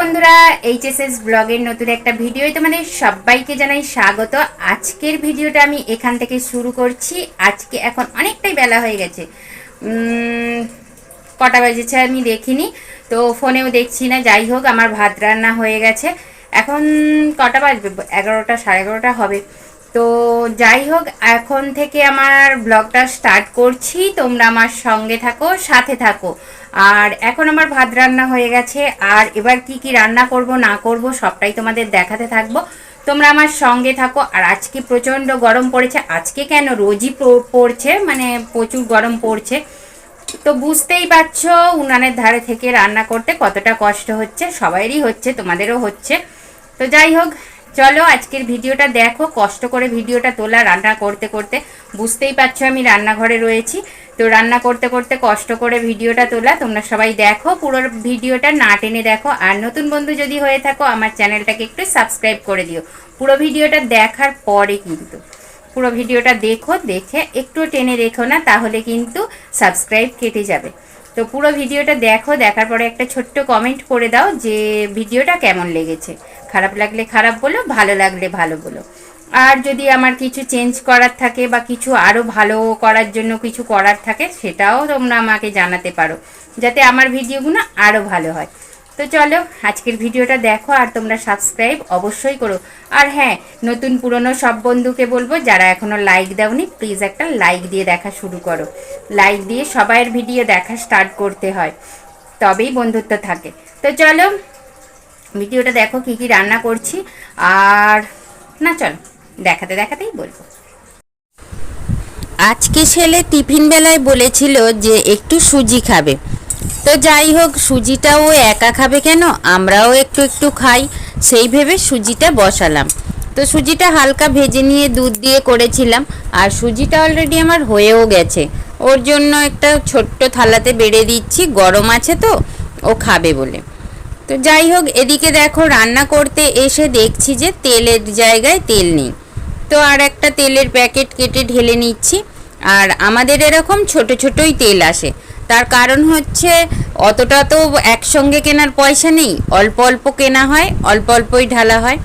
বন্ধুরা, এইচএসএস ব্লগের নতুন একটা ভিডিওয় তোমাদের সবাইকে জানাই স্বাগত। আজকের ভিডিওটা আমি এখান থেকে শুরু করছি। আজকে এখন অনেকটাই বেলা হয়ে গেছে, কটা বাজেছে আমি দেখিনি, তো ফোনেও দেখছি না। যাই হোক, আমার ভাত রান্না হয়ে গেছে। এখন কটা বাজবে? 11টা, 11:30 হবে। তো যাই হোক, এখন থেকে আমার ব্লগটা স্টার্ট করছি। তোমরা আমার সঙ্গে থাকো, সাথে থাকো। আর এখন আমার ভাত রান্না হয়ে গেছে, আর এবার কি কি রান্না করব না করব সবটাই তোমাদের দেখাতে থাকবো। তোমরা আমার সঙ্গে থাকো। আর আজকে প্রচণ্ড গরম পড়েছে। আজকে কেন, রোজই পড়ছে, মানে প্রচুর গরম পড়ছে। তো বুঝতেই পারছো উনানের ধারে থেকে রান্না করতে কতটা কষ্ট হচ্ছে। সবাইরই হচ্ছে, তোমাদেরও হচ্ছে। তো যাই হোক, চলো আজকের ভিডিওটা দেখো। কষ্ট করে ভিডিওটা তোলা, রান্না করতে করতে। বুঝতেই পারছো আমি রান্নাঘরে রয়েছি, তো রান্না করতে করতে কষ্ট করে ভিডিওটা তোলা। তোমরা সবাই দেখো, পুরো ভিডিওটা না টেনে দেখো। আর নতুন বন্ধু যদি হয়ে থাকো, আমার চ্যানেলটাকে একটু সাবস্ক্রাইব করে দিও পুরো ভিডিওটা দেখার পরে। কিন্তু পুরো ভিডিওটা দেখো, দেখে একটু টেনে দেখো না, তাহলে কিন্তু সাবস্ক্রাইব কেটে যাবে। তো পুরো ভিডিওটা দেখো, দেখার পরে একটা ছোট্ট কমেন্ট করে দাও যে ভিডিওটা কেমন লেগেছে। খারাপ লাগলে খারাপ বলো, ভালো লাগলে ভালো বলো। আর যদি আমার কিছু চেঞ্জ করার থাকে বা কিছু আরও ভালো করার জন্য কিছু করার থাকে, সেটাও তোমরা আমাকে জানাতে পারো, যাতে আমার ভিডিওগুলো আরও ভালো হয়। তো চলো আজকের ভিডিওটা দেখো, আর তোমরা সাবস্ক্রাইব অবশ্যই করো। আর হ্যাঁ, নতুন পুরনো সব বন্ধুকে বলবো, যারা এখনও লাইক দাওনি, প্লিজ একটা লাইক দিয়ে দেখা শুরু করো। লাইক দিয়ে সবাইয়ের ভিডিও দেখা স্টার্ট করতে হয়, তবেই বন্ধুত্ব থাকে। তো চলো ভিডিওটা দেখো কি কি রান্না করছি। আর না, চলো দেখাতে দেখাতেই বলবো। আজকে ছেলে টিফিন বেলায় বলেছিল যে একটু সুজি খাবে। তো যাই হোক, সুজিটাও একা খাবে কেন, আমরাও একটু একটু খাই, সেই ভেবে সুজিটা বসালাম। তো সুজিটা হালকা ভেজে নিয়ে দুধ দিয়ে করেছিলাম, আর সুজিটা অলরেডি আমার হয়েও গেছে। ওর জন্য একটা ছোট্ট থালাতে বেড়ে দিচ্ছি, গরম আছে তো ও খাবে বলে। তো যাই হোক, এদিকে দেখো রান্না করতে এসে দেখছি যে তেলের জায়গায় তেল নেই। তো আর একটা তেলের প্যাকেট কেটে ঢেলে নিচ্ছি। আর আমাদের এরকম ছোট ছোটই তেল আসে, তার কারণ হচ্ছে অতটা তো একসঙ্গে কেনার পয়সা নেই, অল্প অল্প কেনা হয়, অল্প অল্পই ঢালা হয়।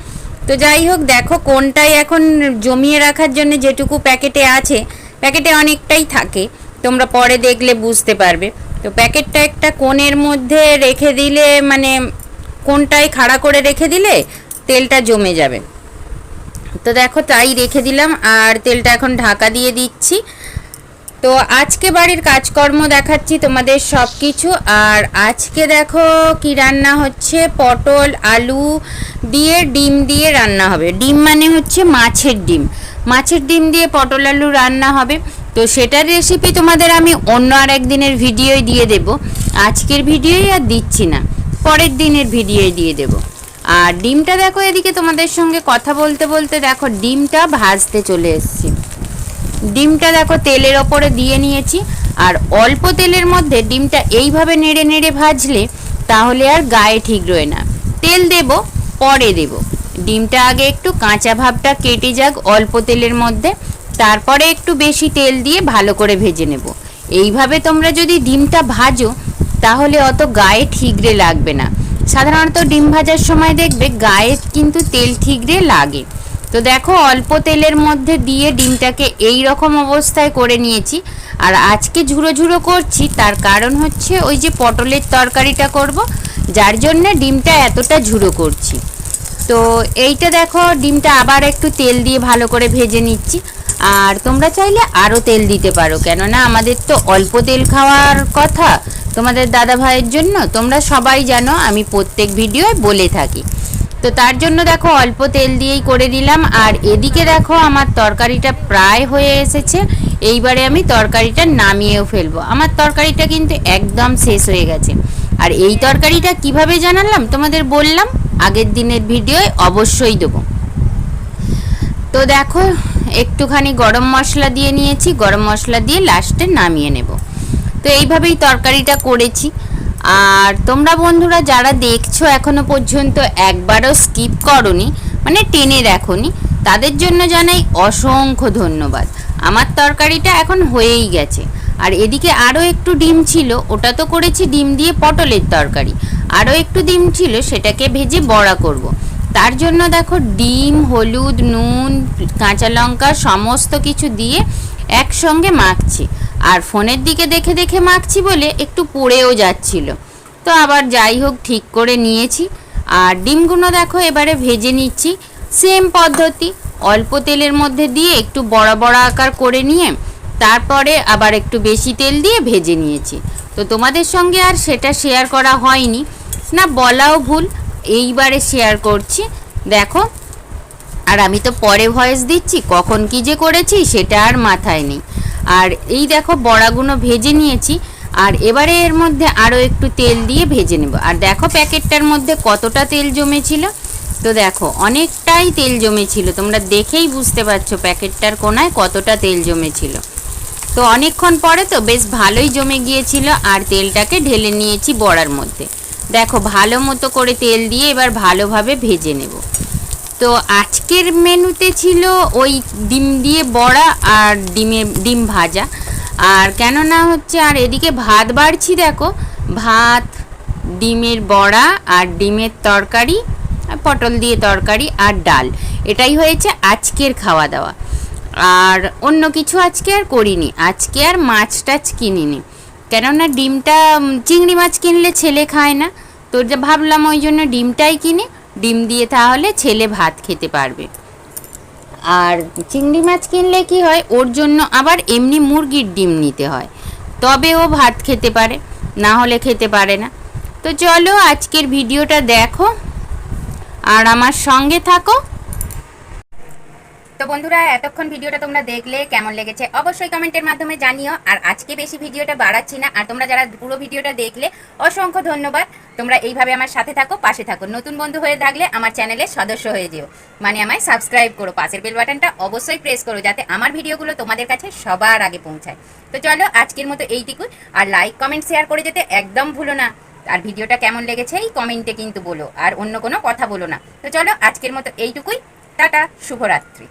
তো যাই হোক, দেখো কোনটাই এখন জমিয়ে রাখার জন্য যেটুকু প্যাকেটে আছে, প্যাকেটে অনেকটাই থাকে, তোমরা পরে দেখলে বুঝতে পারবে। তো প্যাকেটটা একটা কোণের মধ্যে রেখে দিলে, মানে কোনটায় খাড়া করে রেখে দিলে তেলটা জমে যাবে। তো দেখো তাই রেখে দিলাম, আর তেলটা এখন ঢাকা দিয়ে দিচ্ছি। তো আজকে বাড়ির কাজকর্ম দেখাচ্ছি তোমাদের সব কিছু। আর আজকে দেখো কি রান্না হচ্ছে, পটল আলু দিয়ে ডিম দিয়ে রান্না হবে। ডিম মানে হচ্ছে মাছের ডিম, মাছের ডিম দিয়ে পটল আলু রান্না হবে। তো সেটার রেসিপি তোমাদের আমি অন্য আর একদিনের ভিডিওই দিয়ে দেব, আজকের ভিডিওই আর দিচ্ছি না, পরের দিনের ভিডিওই দিয়ে দেব। আর ডিমটা দেখো, এদিকে তোমাদের সঙ্গে কথা বলতে বলতে দেখো ডিমটা ভাজতে চলে এসেছি। ডিমটা দেখো তেলের ওপরে দিয়ে নিয়েছি, আর অল্প তেলের মধ্যে ডিমটা এইভাবে নেড়ে নেড়ে ভাজলে তাহলে আর গায়ে ঠিক রয় না। তেল দেব, পরে দেব। ডিমটা আগে একটু কাঁচা ভাবটা কেটে যাক অল্প তেলের মধ্যে, তারপরে একটু বেশি তেল দিয়ে ভালো করে ভেজে নেব। এইভাবে তোমরা যদি ডিমটা ভাজো, তাহলে অত গায়ে ঠিকরে লাগবে না। সাধারণত ডিম ভাজার সময় দেখবে গায়ে কিন্তু তেল ঠিকরে লাগে। তো দেখো অল্প তেলের মধ্যে দিয়ে ডিমটাকে এই রকম অবস্থায় করে নিয়েছি। আর আজকে ঝুড়ো ঝুড়ো করছি, তার কারণ হচ্ছে ওই যে পটলের তরকারিটা করব, যার জন্য ডিমটা এতটা ঝুড়ো করছি। তো এইটা দেখো ডিমটা আবার একটু তেল দিয়ে ভালো করে ভেজে নিচ্ছি। আর তোমরা চাইলে আরও তেল দিতে পারো, কেননা আমাদের তো অল্প তেল খাওয়ার কথা তোমাদের দাদা ভাইয়ের জন্য, তোমরা সবাই জানো, আমি প্রত্যেক ভিডিওয় বলে থাকি। তো তার জন্য দেখো অল্প তেল দিয়েই করে দিলাম। আর এদিকে দেখো আমার তরকারিটা প্রায় হয়ে এসেছে। এইবারে আমি তরকারিটা নামিয়েও ফেলবো। আমার তরকারিটা কিন্তু একদম শেষ হয়ে গেছে। আর এই তরকারিটা কিভাবে জানালাম তোমাদের, বললাম আগের দিনের ভিডিওয় অবশ্যই দেবো। তো দেখো একটুখানি গরম মশলা দিয়ে নিয়েছি, গরম মশলা দিয়ে লাস্টে নামিয়ে নেব। তো এইভাবেই তরকারিটা করেছি। আর তোমরা বন্ধুরা যারা দেখছো এখনো পর্যন্ত একবারও স্কিপ করোনি, মানে টেনে দেখোনি, তাদের জন্য জানাই অসংখ্য ধন্যবাদ। আমার তরকারিটা এখন হয়েই গেছে। আর এদিকে আরও একটু ডিম ছিল, ওটা তো করেছি ডিম দিয়ে পটলের তরকারি। আরও একটু ডিম ছিল, সেটাকে ভেজে বড়া করব। তার জন্য দেখো ডিম, হলুদ, নুন, কাঁচা লঙ্কা সমস্ত কিছু দিয়ে একসঙ্গে মাখছি। আর ফোনের দিকে দেখে দেখে মাখছি বলে একটু পুড়েও যাচ্ছিল, তো আবার যাই হোক ঠিক করে নিয়েছি। আর ডিমগুলো দেখো এবারে ভেজে নিচ্ছি সেম পদ্ধতি, অল্প তেলের মধ্যে দিয়ে একটু বড় বড় আকার করে নিয়ে তারপরে আবার একটু বেশি তেল দিয়ে ভেজে নিয়েছি। তো তোমাদের সঙ্গে আর সেটা শেয়ার করা হয়নি, না বলাও ভুল, এইবারে শেয়ার করছি দেখো। আর আমি তো পরে ভয়েস দিচ্ছি, কখন কি যে করেছি সেটা আর মাথায় নেই। আর এই দেখো বড়াগুলো ভেজে নিয়েছি, আর এবারে এর মধ্যে আরও একটু তেল দিয়ে ভেজে নেব। আর দেখো প্যাকেটটার মধ্যে কতটা তেল জমেছিল, তো দেখো অনেকটাই তেল জমেছিল, তোমরা দেখেই বুঝতে পারছো প্যাকেটটার কোনায় কতটা তেল জমেছিল। তো অনেকক্ষণ পরে তো বেশ ভালোই জমে গিয়েছিল, আর তেলটাকে ঢেলে নিয়েছি বড়ার মধ্যে। দেখো ভালো মতো করে তেল দিয়ে এবার ভালোভাবে ভেজে নেব। তো আজকের মেনুতে ছিল ওই ডিম দিয়ে বড়া আর ডিম ভাজা। আর কেননা হচ্ছে আর এদিকে ভাত বাড়ছি, দেখো ভাত, ডিমের বড়া আর ডিমের তরকারি, পটল দিয়ে তরকারি আর ডাল, এটাই হয়েছে আজকের খাওয়া দাওয়া। আর অন্য কিছু আজকে আর করিনি, আজকে আর মাছ টাছ কিনিনি, কেননা ডিমটা চিংড়ি মাছ কিনলে ছেলে খায় না, তো ভাবলাম ওই জন্য ডিমটাই কিনে, ডিম দিয়ে তাহলে ছেলে ভাত খেতে পারবে। আর চিংড়ি মাছ কিনলে কি হয়, ওর জন্য আবার এমনি মুরগির ডিম নিতে হয়, তবে ও ভাত খেতে পারে, না হলে খেতে পারে না। তো চলো আজকের ভিডিওটা দেখো আর আমার সঙ্গে থাকো। তো বন্ধুরা, এতক্ষণ ভিডিওটা তোমরা দেখলে কেমন লেগেছে অবশ্যই কমেন্টের মাধ্যমে জানিও। আর আজকে বেশি ভিডিওটা বাড়াচ্ছি না, আর তোমরা যারা পুরো ভিডিওটা দেখলে অসংখ্য ধন্যবাদ। তোমরা এইভাবে আমার সাথে থাকো, পাশে থাকো। নতুন বন্ধু হয়ে থাকলে আমার চ্যানেলের সদস্য হয়ে যেও, মানে আমায় সাবস্ক্রাইব করো, পাশের বেল বাটনটা অবশ্যই প্রেস করো, যাতে আমার ভিডিওগুলো তোমাদের কাছে সবার আগে পৌঁছায়। তো চলো আজকের মতো এইটুকুই, আর লাইক কমেন্ট শেয়ার করে যেতে একদম ভুলো না। আর ভিডিওটা কেমন লেগেছে এই কমেন্টে কিন্তু বলো, আর অন্য কোনো কথা বলো না। তো চলো আজকের মতো এইটুকুই, টাটা, শুভরাত্রি।